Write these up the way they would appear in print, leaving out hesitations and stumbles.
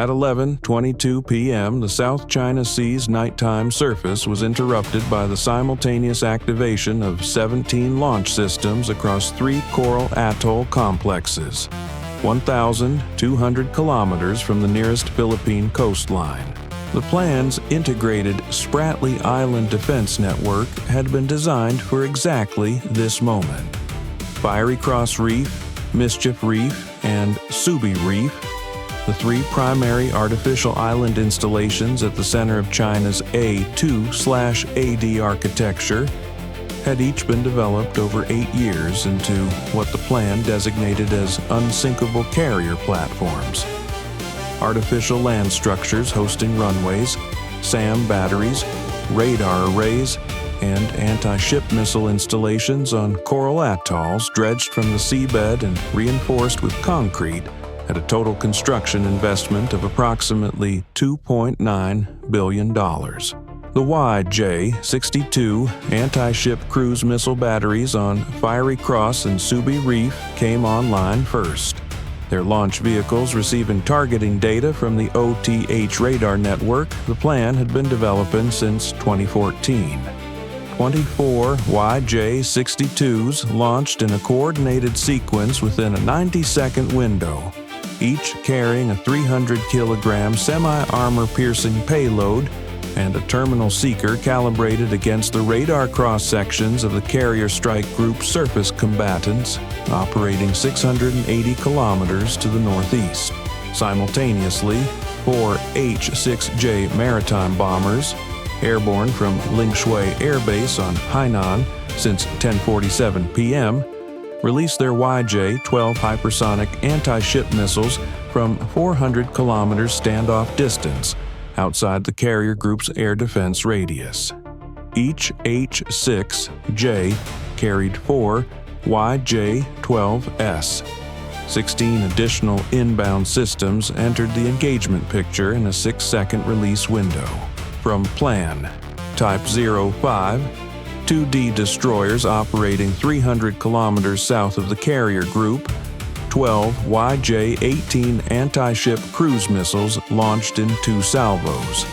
At 11:22 p.m., the South China Sea's nighttime surface was interrupted by the simultaneous activation of 17 launch systems across 3 coral atoll complexes, 1,200 kilometers from the nearest Philippine coastline. The plan's integrated Spratly Island defense network had been designed for exactly this moment. Fiery Cross Reef, Mischief Reef, and Subi Reef, the 3 primary artificial island installations at the center of China's A2/AD architecture, had each been developed over 8 years into what the plan designated as unsinkable carrier platforms. Artificial land structures hosting runways, SAM batteries, radar arrays, and anti-ship missile installations on coral atolls dredged from the seabed and reinforced with concrete at a total construction investment of approximately $2.9 billion. The YJ-62 anti-ship cruise missile batteries on Fiery Cross and Subi Reef came online first. Their launch vehicles receiving targeting data from the OTH radar network the plan had been developing since 2014. 24 YJ-62s launched in a coordinated sequence within a 90-second window, each carrying a 300-kilogram semi-armor piercing payload and a terminal seeker calibrated against the radar cross-sections of the Carrier Strike Group surface combatants operating 680 kilometers to the northeast. Simultaneously, 4 H-6J maritime bombers, airborne from Lingshui Air Base on Hainan since 10:47 p.m., released their YJ-12 hypersonic anti-ship missiles from 400 kilometers standoff distance outside the carrier group's air defense radius. Each H-6J carried 4 YJ-12S. 16 additional inbound systems entered the engagement picture in a 6-second release window. From Plan, Type 05, 2D destroyers operating 300 kilometers south of the carrier group, 12 YJ-18 anti-ship cruise missiles launched in 2 salvos.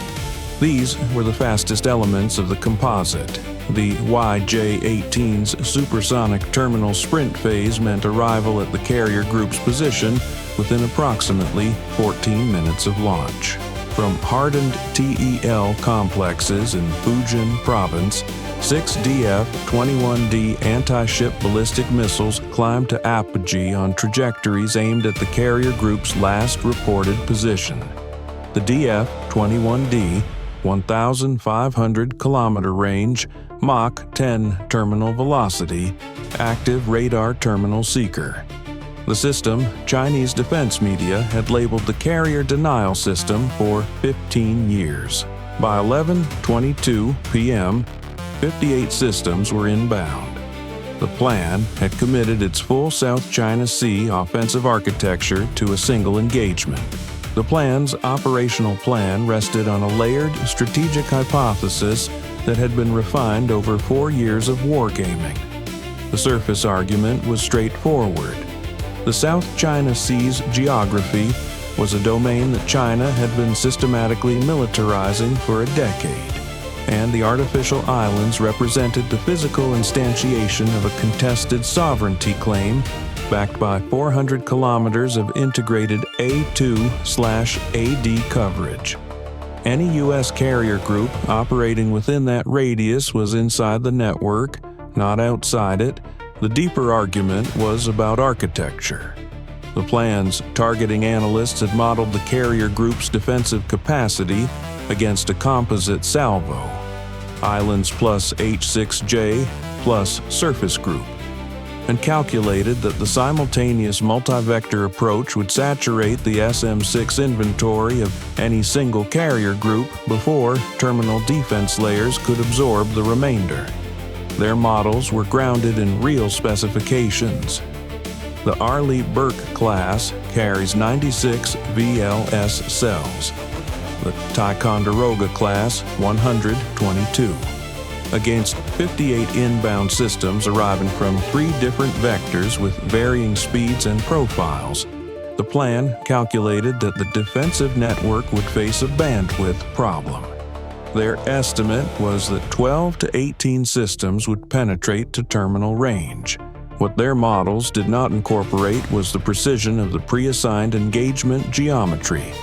These were the fastest elements of the composite. The YJ-18's supersonic terminal sprint phase meant arrival at the carrier group's position within approximately 14 minutes of launch. From hardened TEL complexes in Fujian Province, 6 DF-21D anti-ship ballistic missiles climbed to apogee on trajectories aimed at the carrier group's last reported position. The DF-21D, 1,500-kilometer range, Mach 10 terminal velocity, active radar terminal seeker. The system, Chinese defense media had labeled the carrier denial system for 15 years. By 11:22 p.m., 58 systems were inbound. The plan had committed its full South China Sea offensive architecture to a single engagement. The plan's operational plan rested on a layered strategic hypothesis that had been refined over 4 years of wargaming. The surface argument was straightforward. The South China Sea's geography was a domain that China had been systematically militarizing for a decade, and the artificial islands represented the physical instantiation of a contested sovereignty claim backed by 400 kilometers of integrated A2/AD coverage. Any U.S. carrier group operating within that radius was inside the network, not outside it. The deeper argument was about architecture. The plan's targeting analysts had modeled the carrier group's defensive capacity against a composite salvo, islands plus H-6J plus surface group, and calculated that the simultaneous multi-vector approach would saturate the SM-6 inventory of any single carrier group before terminal defense layers could absorb the remainder. Their models were grounded in real specifications. The Arleigh Burke class carries 96 VLS cells. The Ticonderoga class 122. Against 58 inbound systems arriving from 3 different vectors with varying speeds and profiles, The plan calculated that the defensive network would face a bandwidth problem. Their estimate was that 12 to 18 systems would penetrate to terminal range. What their models did not incorporate was the precision of the pre-assigned engagement geometry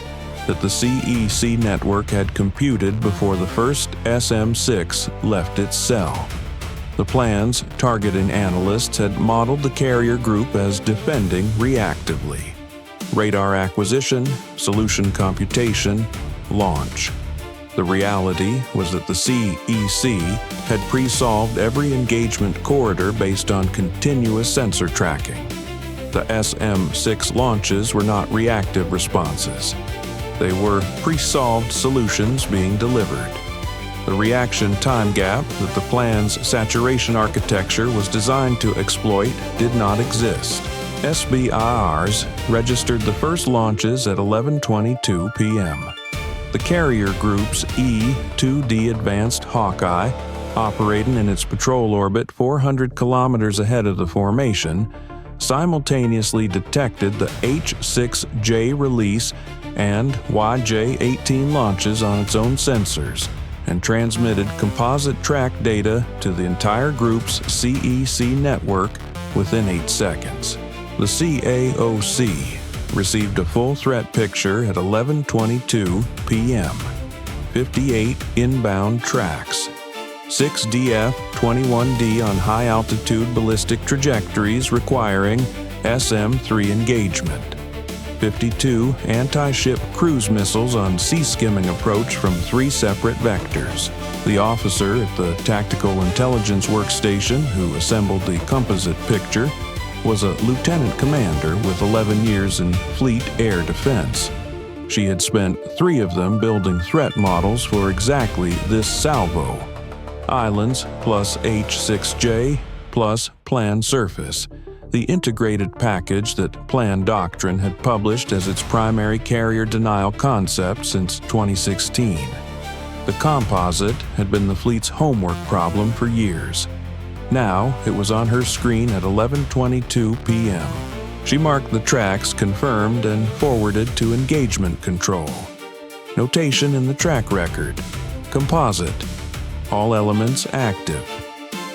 that the CEC network had computed before the first SM-6 left its cell. The plan's targeting analysts had modeled the carrier group as defending reactively. Radar acquisition, solution computation, launch. The reality was that the CEC had pre-solved every engagement corridor based on continuous sensor tracking. The SM-6 launches were not reactive responses. They were pre-solved solutions being delivered. The reaction time gap that the plan's saturation architecture was designed to exploit did not exist. SBIRs registered the first launches at 11:22 p.m. The carrier group's E-2D Advanced Hawkeye, operating in its patrol orbit 400 kilometers ahead of the formation, simultaneously detected the H-6J release and YJ-18 launches on its own sensors and transmitted composite track data to the entire group's CEC network within 8 seconds. The CAOC received a full threat picture at 11:22 p.m. 58 inbound tracks, 6 DF-21D on high-altitude ballistic trajectories requiring SM-3 engagement, 52 anti-ship cruise missiles on sea-skimming approach from 3 separate vectors. The officer at the Tactical Intelligence Workstation who assembled the composite picture was a lieutenant commander with 11 years in Fleet Air Defense. She had spent 3 of them building threat models for exactly this salvo. Islands plus H-6J plus Plan Surface, the integrated package that Plan Doctrine had published as its primary carrier denial concept since 2016. The composite had been the fleet's homework problem for years. Now, it was on her screen at 11:22 p.m. She marked the tracks confirmed and forwarded to engagement control. Notation in the track record: composite. All elements active.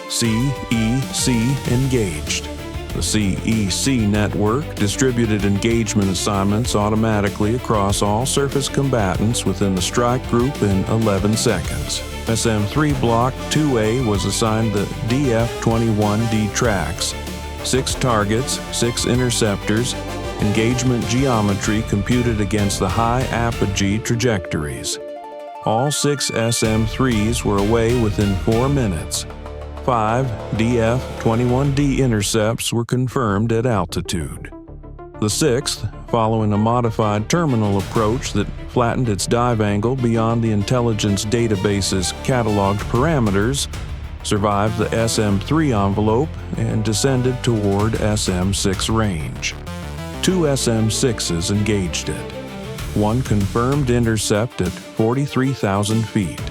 CEC engaged. The CEC network distributed engagement assignments automatically across all surface combatants within the strike group in 11 seconds. SM-3 Block 2A was assigned the DF-21D tracks, 6 targets, 6 interceptors, engagement geometry computed against the high apogee trajectories. All 6 SM-3s were away within 4 minutes. 5 DF-21D intercepts were confirmed at altitude. The 6th, following a modified terminal approach that flattened its dive angle beyond the intelligence database's cataloged parameters, survived the SM-3 envelope and descended toward SM-6 range. 2 SM-6s engaged it. 1 confirmed intercept at 43,000 feet.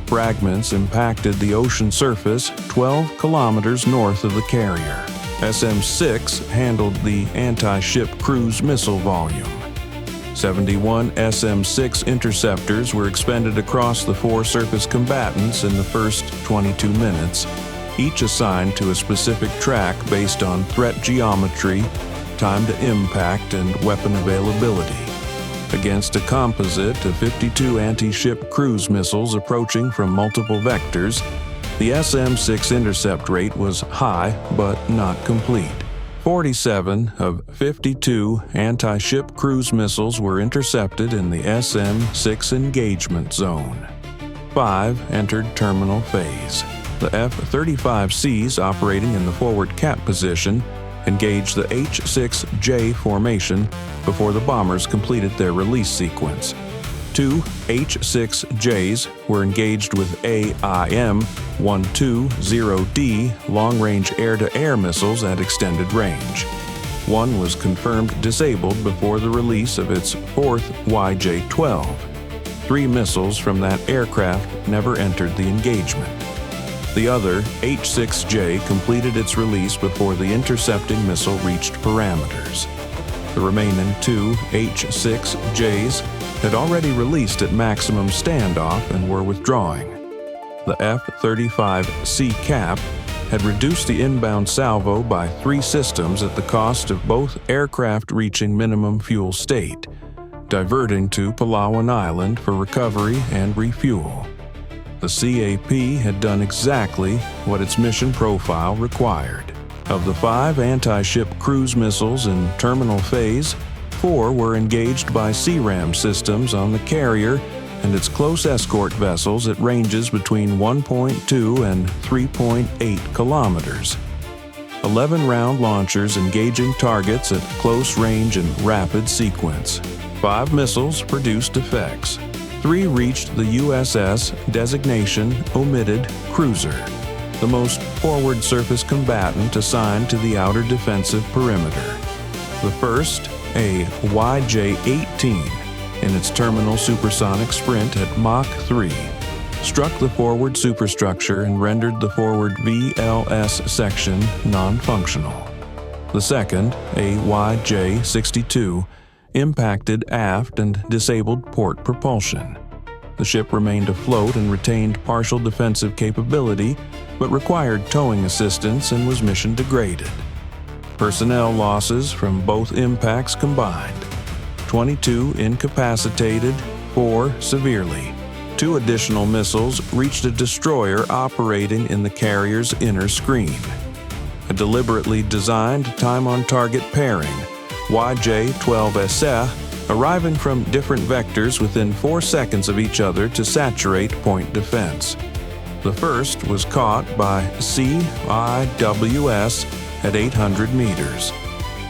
Fragments impacted the ocean surface 12 kilometers north of the carrier. SM-6 handled the anti-ship cruise missile volume. 71 SM-6 interceptors were expended across the 4 surface combatants in the first 22 minutes, each assigned to a specific track based on threat geometry, time to impact, and weapon availability. Against a composite of 52 anti-ship cruise missiles approaching from multiple vectors, the SM-6 intercept rate was high but not complete. 47 of 52 anti-ship cruise missiles were intercepted in the SM-6 engagement zone. 5 entered terminal phase. The F-35Cs operating in the forward cap position engaged the H-6J formation before the bombers completed their release sequence. 2 H-6Js were engaged with AIM-120D long-range air-to-air missiles at extended range. 1 was confirmed disabled before the release of its 4th YJ-12. 3 missiles from that aircraft never entered the engagement. The other, H-6J, completed its release before the intercepting missile reached parameters. The remaining 2 H-6Js had already released at maximum standoff and were withdrawing. The F-35C cap had reduced the inbound salvo by 3 systems at the cost of both aircraft reaching minimum fuel state, diverting to Palawan Island for recovery and refuel. The CAP had done exactly what its mission profile required. Of the 5 anti-ship cruise missiles in terminal phase, 4 were engaged by SeaRAM systems on the carrier and its close escort vessels at ranges between 1.2 and 3.8 kilometers. 11 round launchers engaging targets at close range and rapid sequence. 5 missiles produced effects. 3 reached the USS designation omitted cruiser, the most forward surface combatant assigned to the outer defensive perimeter. The first, a YJ-18, in its terminal supersonic sprint at Mach 3, struck the forward superstructure and rendered the forward VLS section non-functional. The second, a YJ-62, impacted aft and disabled port propulsion. The ship remained afloat and retained partial defensive capability, but required towing assistance and was mission degraded. Personnel losses from both impacts combined: 22 incapacitated, 4 severely. 2 additional missiles reached a destroyer operating in the carrier's inner screen. A deliberately designed time-on-target pairing, YJ-12SE, arriving from different vectors within 4 seconds of each other to saturate point defense. The first was caught by CIWS at 800 meters.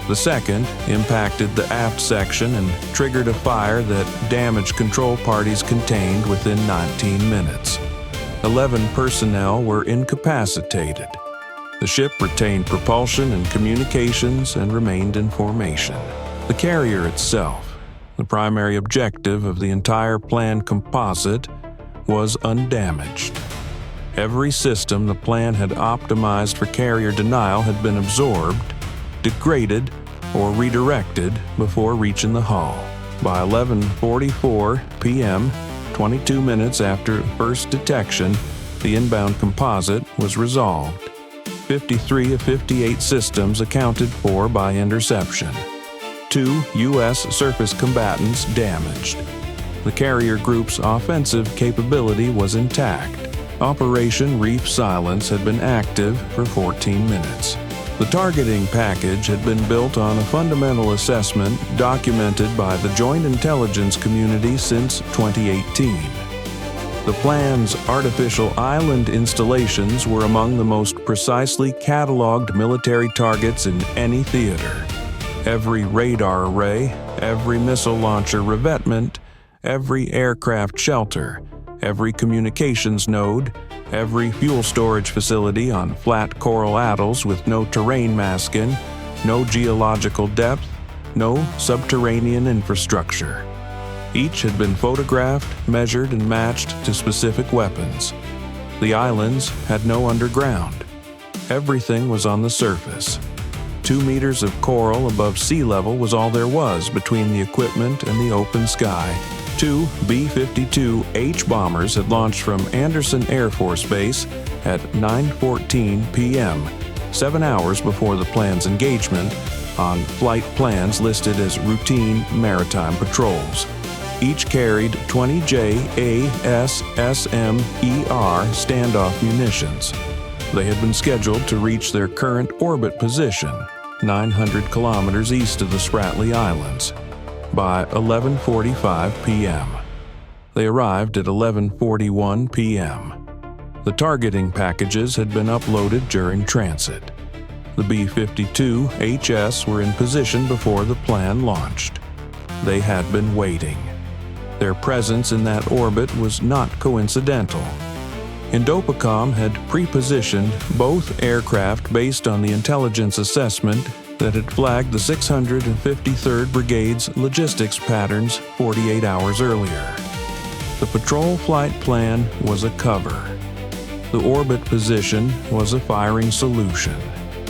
The second impacted the aft section and triggered a fire that damaged control parties contained within 19 minutes. 11 personnel were incapacitated. The ship retained propulsion and communications and remained in formation. The carrier itself, the primary objective of the entire planned composite, was undamaged. Every system the plan had optimized for carrier denial had been absorbed, degraded, or redirected before reaching the hull. By 11:44 p.m., 22 minutes after first detection, the inbound composite was resolved. 53 of 58 systems accounted for by interception. 2 U.S. surface combatants damaged. The carrier group's offensive capability was intact. Operation Reef Silence had been active for 14 minutes. The targeting package had been built on a fundamental assessment documented by the Joint Intelligence Community since 2018. The plan's artificial island installations were among the most precisely cataloged military targets in any theater. Every radar array, every missile launcher revetment, every aircraft shelter, every communications node, every fuel storage facility on flat coral atolls with no terrain masking, no geological depth, no subterranean infrastructure. Each had been photographed, measured, and matched to specific weapons. The islands had no underground. Everything was on the surface. 2 meters of coral above sea level was all there was between the equipment and the open sky. 2 B-52H bombers had launched from Andersen Air Force Base at 9:14 p.m., 7 hours before the plan's engagement, on flight plans listed as routine maritime patrols. Each carried 20 JASSM-ER standoff munitions. They had been scheduled to reach their current orbit position, 900 kilometers east of the Spratly Islands, by 11:45 p.m. They arrived at 11:41 p.m. The targeting packages had been uploaded during transit. The B-52HS were in position before the plan launched. They had been waiting. Their presence in that orbit was not coincidental. Indopacom had pre-positioned both aircraft based on the intelligence assessment that had flagged the 653rd Brigade's logistics patterns 48 hours earlier. The patrol flight plan was a cover. The orbit position was a firing solution.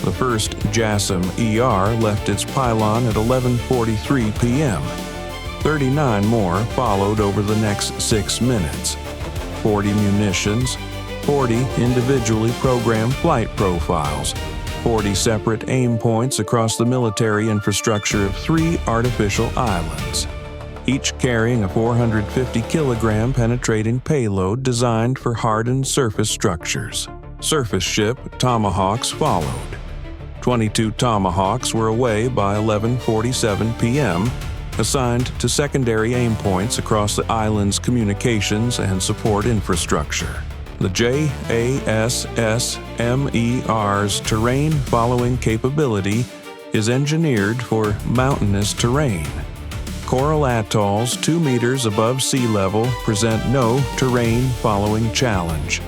The first JASSM-ER left its pylon at 11:43 p.m. 39 more followed over the next 6 minutes. 40 munitions, 40 individually programmed flight profiles, 40 separate aim points across the military infrastructure of 3 artificial islands, each carrying a 450-kilogram penetrating payload designed for hardened surface structures. Surface ship Tomahawks followed. 22 Tomahawks were away by 11:47 p.m., assigned to secondary aim points across the island's communications and support infrastructure. The JASSM-ER's terrain-following capability is engineered for mountainous terrain. Coral atolls 2 meters above sea level present no terrain-following challenge.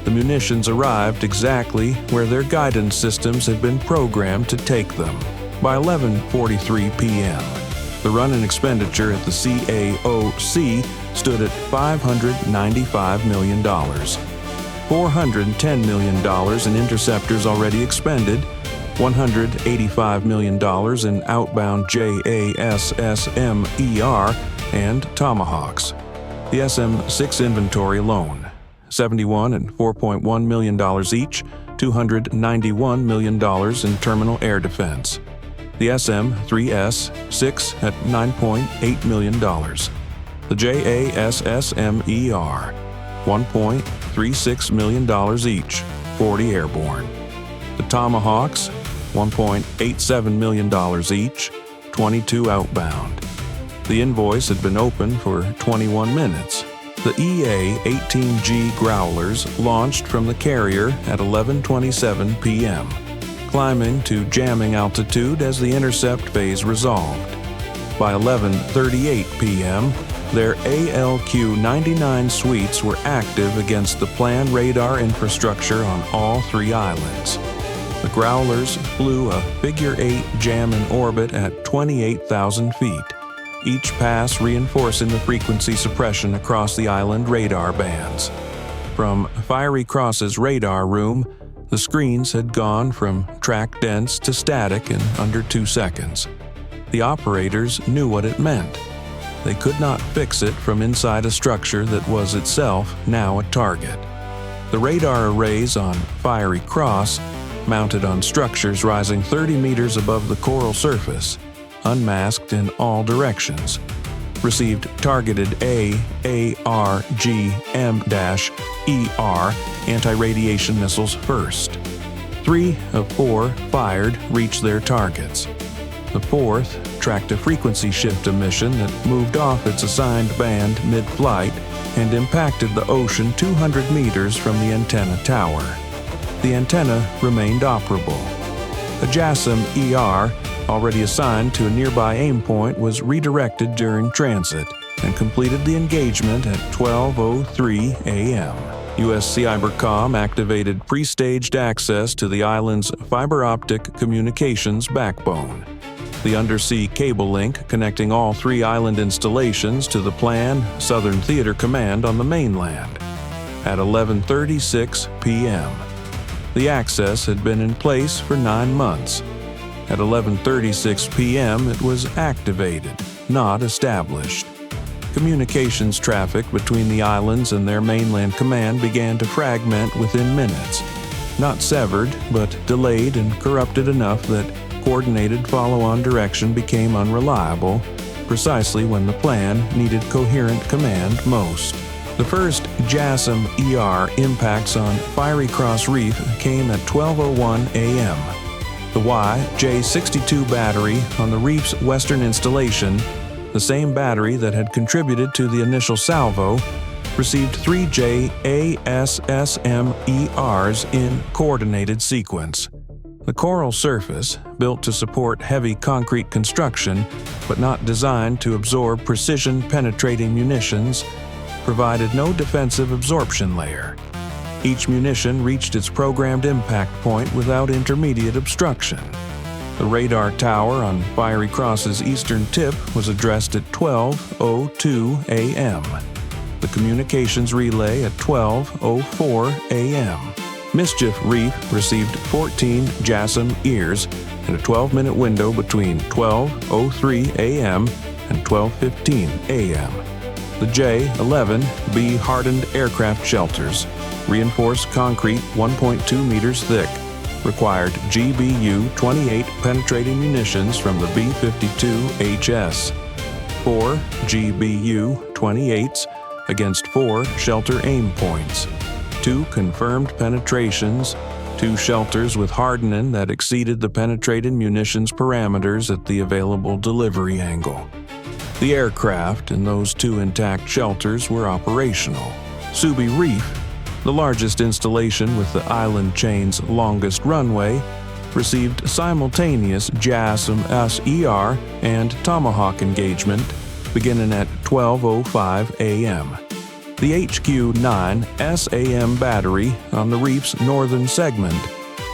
The munitions arrived exactly where their guidance systems had been programmed to take them. By 11:43 p.m., the run-in expenditure at the CAOC stood at $595 million. $410 million in interceptors already expended, $185 million in outbound JASSM-ER and Tomahawks. The SM-6 inventory alone, $71 and $4.1 million each, $291 million in terminal air defense. The SM-3S, 6 at $9.8 million. The JASSM-ER, $1.36 million each, 40 airborne. The Tomahawks, $1.87 million each, 22 outbound. The invoice had been open for 21 minutes. The EA-18G Growlers launched from the carrier at 11:27 p.m., climbing to jamming altitude as the intercept phase resolved. By 11:38 p.m., their ALQ-99 suites were active against the planned radar infrastructure on all 3 islands. The Growlers flew a figure-8 jam in orbit at 28,000 feet, each pass reinforcing the frequency suppression across the island radar bands. From Fiery Cross's radar room, the screens had gone from track dense to static in under 2 seconds. The operators knew what it meant. They could not fix it from inside a structure that was itself now a target. The radar arrays on Fiery Cross, mounted on structures rising 30 meters above the coral surface, unmasked in all directions, received targeted ARGM-ER anti-radiation missiles first. 3 of 4 fired reached their targets. The 4th tracked a frequency shift emission that moved off its assigned band mid-flight and impacted the ocean 200 meters from the antenna tower. The antenna remained operable. A JASSM-ER, already assigned to a nearby aim point, was redirected during transit and completed the engagement at 12:03 a.m. U.S. Cybercom activated pre-staged access to the island's fiber optic communications backbone. The undersea cable link connecting all 3 island installations to the planned Southern Theater Command on the mainland. At 11:36 p.m., the access had been in place for 9 months. At 11:36 p.m., it was activated, not established. Communications traffic between the islands and their mainland command began to fragment within minutes. Not severed, but delayed and corrupted enough that coordinated follow-on direction became unreliable, precisely when the plan needed coherent command most. The first JASSM-ER impacts on Fiery Cross Reef came at 12:01 a.m. The YJ-62 battery on the reef's western installation, the same battery that had contributed to the initial salvo, received 3 JASSM-ERs in coordinated sequence. The coral surface, built to support heavy concrete construction but not designed to absorb precision-penetrating munitions, provided no defensive absorption layer. Each munition reached its programmed impact point without intermediate obstruction. The radar tower on Fiery Cross's eastern tip was addressed at 12:02 a.m. The communications relay at 12:04 a.m. Mischief Reef received 14 JASSM-ERs in a 12-minute window between 12:03 a.m. and 12:15 a.m. The J-11B hardened aircraft shelters, reinforced concrete 1.2 meters thick, required GBU-28 penetrating munitions from the B-52HS, 4 GBU-28s against 4 shelter aim points, 2 confirmed penetrations, 2 shelters with hardening that exceeded the penetrated munitions parameters at the available delivery angle. The aircraft and those 2 intact shelters were operational. Subi Reef, the largest installation with the island chain's longest runway, received simultaneous JASSM-ER and Tomahawk engagement beginning at 12:05 a.m. The HQ-9 SAM battery on the reef's northern segment,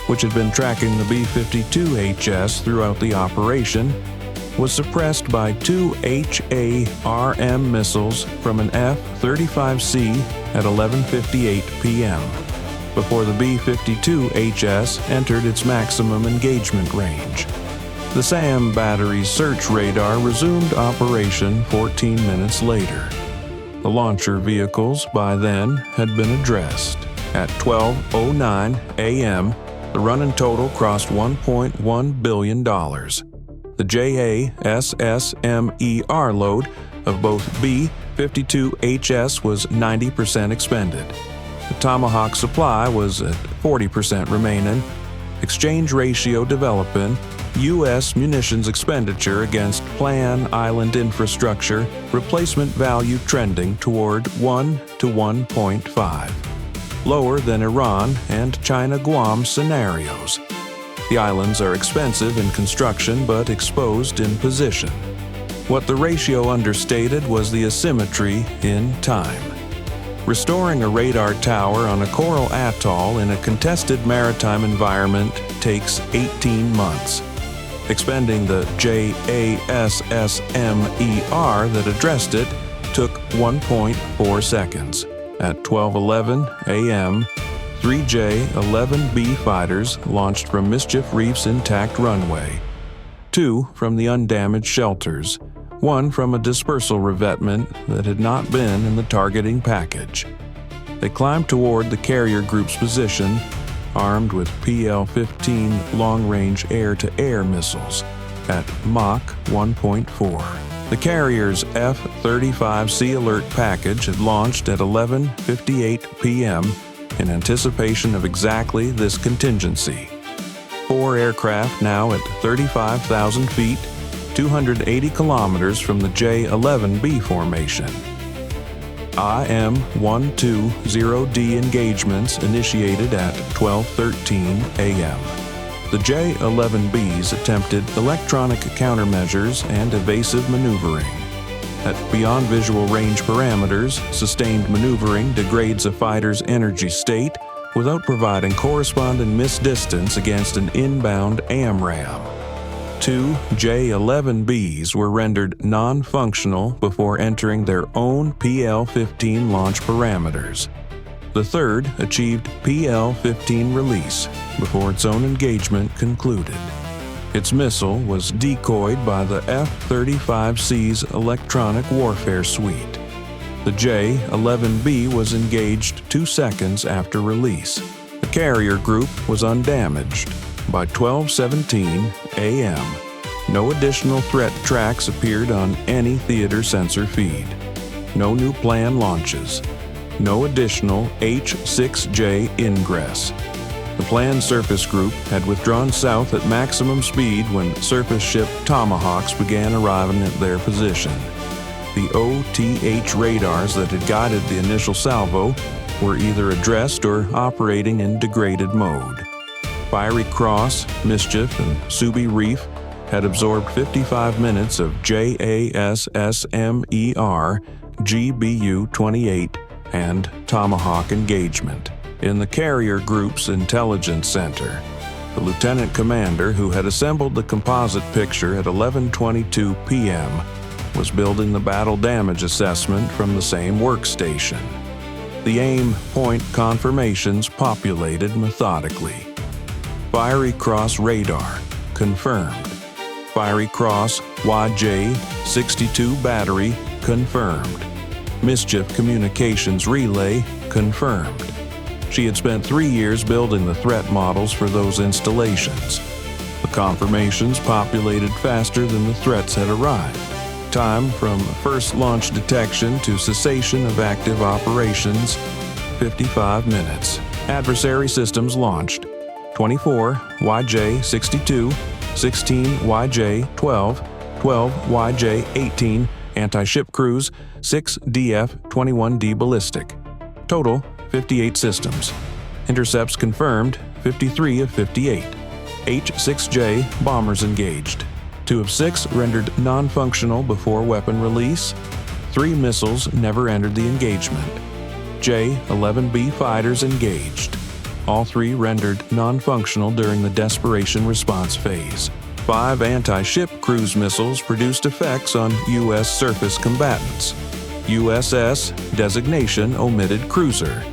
which had been tracking the B-52HS throughout the operation, was suppressed by 2 HARM missiles from an F-35C at 11:58 p.m. before the B-52HS entered its maximum engagement range. The SAM battery's search radar resumed operation 14 minutes later. The launcher vehicles by then had been addressed. At 12:09 a.m., the running total crossed $1.1 billion. The JASSM-ER load of both B-52HS was 90% expended. The Tomahawk supply was at 40% remaining. Exchange ratio developing, U.S. munitions expenditure against plan island infrastructure, replacement value trending toward 1 to 1.5, lower than Iran and China-Guam scenarios. The islands are expensive in construction but exposed in position. What the ratio understated was the asymmetry in time. Restoring a radar tower on a coral atoll in a contested maritime environment takes 18 months. Expending the JASSM-ER that addressed it took 1.4 seconds. At 12:11 a.m., 3 J-11B fighters launched from Mischief Reef's intact runway, 2 from the undamaged shelters, 1 from a dispersal revetment that had not been in the targeting package. They climbed toward the carrier group's position, armed with PL-15 long-range air-to-air missiles at Mach 1.4. The carrier's F-35C alert package had launched at 11:58 p.m. in anticipation of exactly this contingency. 4 aircraft now at 35,000 feet, 280 kilometers from the J-11B formation. IM-120D engagements initiated at 12:13 a.m. The J-11Bs attempted electronic countermeasures and evasive maneuvering. At beyond visual range parameters, sustained maneuvering degrades a fighter's energy state without providing corresponding missed distance against an inbound AMRAAM. 2 J-11Bs were rendered non-functional before entering their own PL-15 launch parameters. The third achieved PL-15 release before its own engagement concluded. Its missile was decoyed by the F-35C's electronic warfare suite. The J-11B was engaged 2 seconds after release. The carrier group was undamaged. By 12:17 a.m., no additional threat tracks appeared on any theater sensor feed. No new planned launches. No additional H-6J ingress. The planned surface group had withdrawn south at maximum speed when surface ship Tomahawks began arriving at their position. The OTH radars that had guided the initial salvo were either addressed or operating in degraded mode. Fiery Cross, Mischief, and Subi Reef had absorbed 55 minutes of JASSM-ER, GBU-28, and Tomahawk engagement. In the carrier group's intelligence center, the lieutenant commander who had assembled the composite picture at 11:22 p.m. was building the battle damage assessment from the same workstation. The aim point confirmations populated methodically. Fiery Cross radar, confirmed. Fiery Cross YJ-62 battery, confirmed. Mischief communications relay, confirmed. She had spent 3 years building the threat models for those installations. The confirmations populated faster than the threats had arrived. Time from first launch detection to cessation of active operations, 55 minutes. Adversary systems launched. 24 YJ-62, 16 YJ-12, 12 YJ-18 anti-ship cruise, 6 DF-21D ballistic. Total 58 systems. Intercepts confirmed 53 of 58. H-6J bombers engaged. 2 of 6 rendered non-functional before weapon release. 3 missiles never entered the engagement. J-11B fighters engaged. All 3 rendered non-functional during the desperation response phase. 5 anti-ship cruise missiles produced effects on U.S. surface combatants. USS designation omitted cruiser.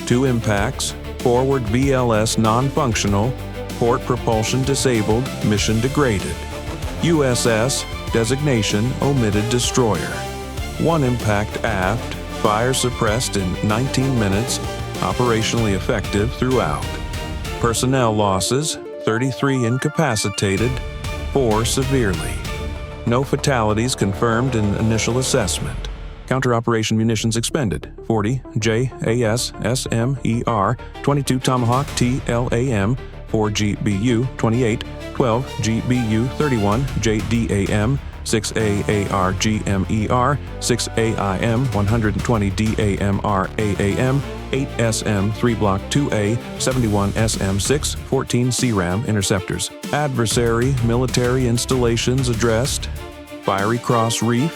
2 impacts, forward VLS non-functional, port propulsion disabled, mission degraded. USS designation omitted destroyer. 1 impact aft, fire suppressed in 19 minutes, operationally effective throughout. Personnel losses, 33 incapacitated, 4 severely. No fatalities confirmed in initial assessment. Counter-operation munitions expended, 40 JASSM-ER, 22 Tomahawk TLAM, 4 GBU, 28, 12 GBU, 31 JDAM, 6 AARGMER, 6 AIM, 120 DAMR AAM, 8 SM 3 Block 2A, 71 SM 6, 14 SeaRAM interceptors. Adversary military installations addressed. Fiery Cross Reef,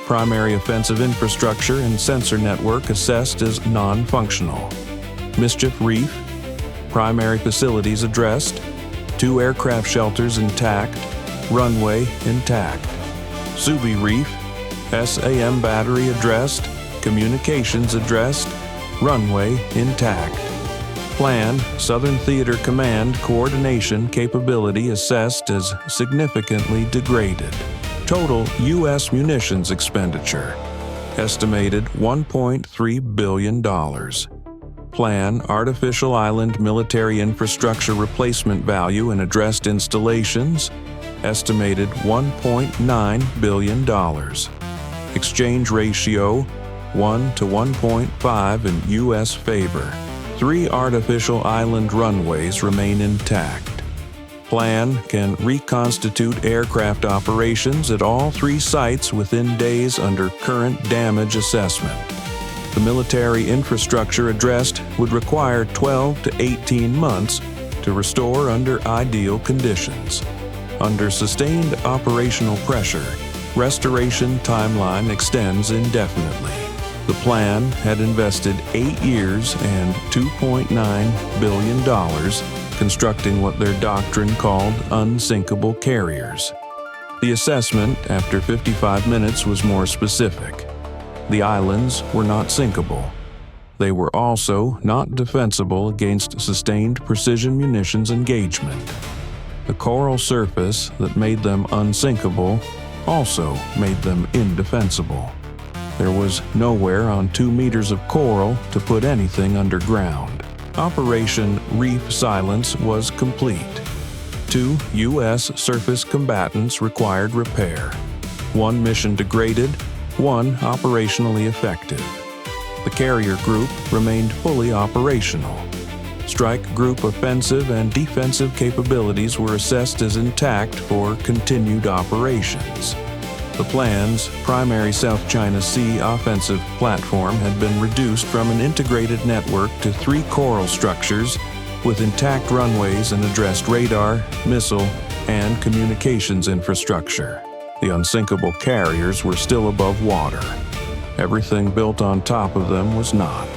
primary offensive infrastructure and sensor network assessed as non-functional. Mischief Reef, primary facilities addressed. 2 aircraft shelters intact, runway intact. Subi Reef, SAM battery addressed, communications addressed, runway intact. Plan, Southern Theater Command coordination capability assessed as significantly degraded. Total U.S. munitions expenditure, estimated $1.3 billion. Plan, artificial island military infrastructure replacement value in addressed installations, estimated $1.9 billion. Exchange ratio, 1 to 1.5 in U.S. favor. 3 artificial island runways remain intact. Plan can reconstitute aircraft operations at all 3 sites within days under current damage assessment. The military infrastructure addressed would require 12 to 18 months to restore under ideal conditions. Under sustained operational pressure, restoration timeline extends indefinitely. The plan had invested 8 years and $2.9 billion constructing what their doctrine called unsinkable carriers. The assessment after 55 minutes was more specific. The islands were not sinkable. They were also not defensible against sustained precision munitions engagement. The coral surface that made them unsinkable also made them indefensible. There was nowhere on 2 meters of coral to put anything underground. Operation Reef Silence was complete. 2 U.S. surface combatants required repair. 1 mission degraded, 1 operationally effective. The carrier group remained fully operational. Strike group offensive and defensive capabilities were assessed as intact for continued operations. The plan's primary South China Sea offensive platform had been reduced from an integrated network to 3 coral structures with intact runways and addressed radar, missile, and communications infrastructure. The unsinkable carriers were still above water. Everything built on top of them was not.